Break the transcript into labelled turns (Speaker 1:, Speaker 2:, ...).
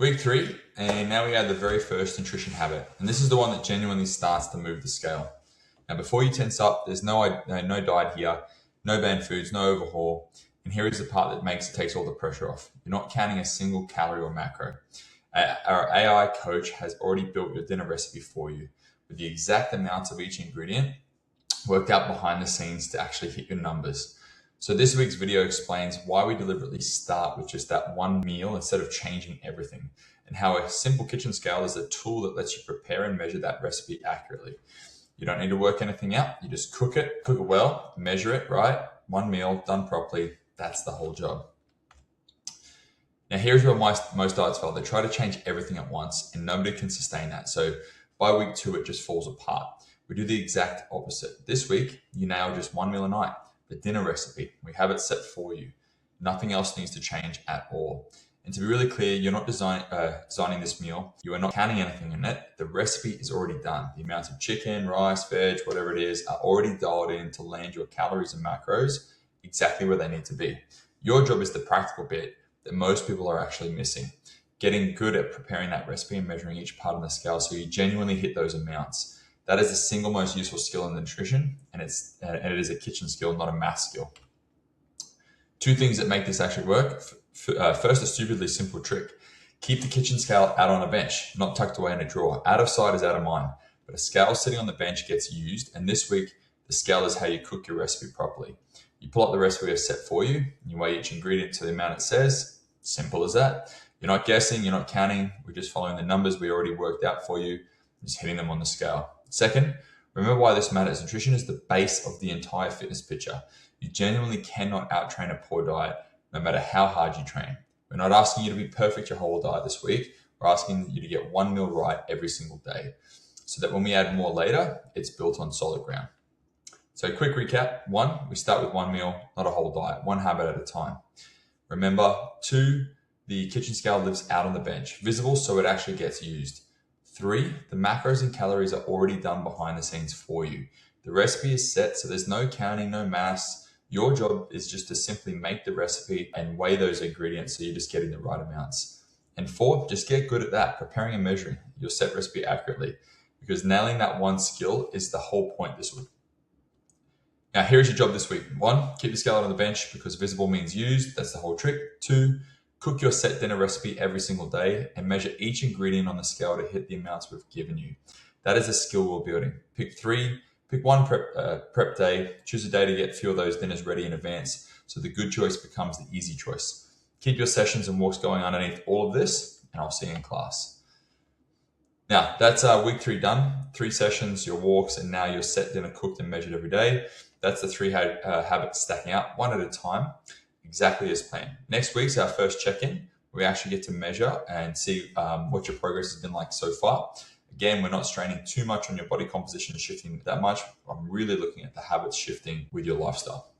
Speaker 1: Week 3, and now we add the very first nutrition habit. And this is the one that genuinely starts to move the scale. Now, before you tense up, there's no diet here, no banned foods, no overhaul. And here is the part that takes all the pressure off. You're not counting a single calorie or macro. Our AI coach has already built your dinner recipe for you with the exact amounts of each ingredient worked out behind the scenes to actually hit your numbers. So this week's video explains why we deliberately start with just that one meal instead of changing everything, and how a simple kitchen scale is a tool that lets you prepare and measure that recipe accurately. You don't need to work anything out. You just cook it well, measure it, right? One meal done properly. That's the whole job. Now, here's where most diets fail. They try to change everything at once, and nobody can sustain that. So by week 2, it just falls apart. We do the exact opposite. This week, you nail just one meal a night. The dinner recipe. We have it set for you. Nothing else needs to change at all. And to be really clear, you're not designing this meal. You are not counting anything in it. The recipe is already done. The amounts of chicken, rice, veg, whatever it is, are already dialed in to land your calories and macros exactly where they need to be. Your job is the practical bit that most people are actually missing. Getting good at preparing that recipe and measuring each part on the scale so you genuinely hit those amounts. That is the single most useful skill in nutrition, and it is a kitchen skill, not a math skill. 2 things that make this actually work. First, a stupidly simple trick. Keep the kitchen scale out on a bench, not tucked away in a drawer. Out of sight is out of mind. But a scale sitting on the bench gets used, and this week, the scale is how you cook your recipe properly. You pull up the recipe we have set for you, and you weigh each ingredient to the amount it says. Simple as that. You're not guessing, you're not counting. We're just following the numbers we already worked out for you, just hitting them on the scale. Second, remember why this matters. Nutrition is the base of the entire fitness picture. You genuinely cannot out-train a poor diet, no matter how hard you train. We're not asking you to be perfect your whole diet this week. We're asking you to get one meal right every single day, so that when we add more later, it's built on solid ground. So quick recap. 1, we start with one meal, not a whole diet, one habit at a time. Remember, 2, the kitchen scale lives out on the bench, visible so it actually gets used. 3, the macros and calories are already done behind the scenes for you. The recipe is set, so there's no counting, no maths. Your job is just to simply make the recipe and weigh those ingredients so you're just getting the right amounts. And 4, just get good at that, preparing and measuring your set recipe accurately, because nailing that one skill is the whole point this week. Now, here's your job this week. 1, keep the scale out on the bench because visible means used. That's the whole trick. 2, cook your set dinner recipe every single day and measure each ingredient on the scale to hit the amounts we've given you. That is a skill we're building. Pick 3, pick one prep day, choose a day to get a few of those dinners ready in advance so the good choice becomes the easy choice. Keep your sessions and walks going underneath all of this, and I'll see you in class. Now, that's week 3 done. 3 sessions, your walks, and now your set dinner cooked and measured every day. That's the 3 habits stacking up, one at a time, exactly as planned. Next week's our first check-in. We actually get to measure and see what your progress has been like so far. Again, we're not straining too much on your body composition and shifting that much. I'm really looking at the habits shifting with your lifestyle.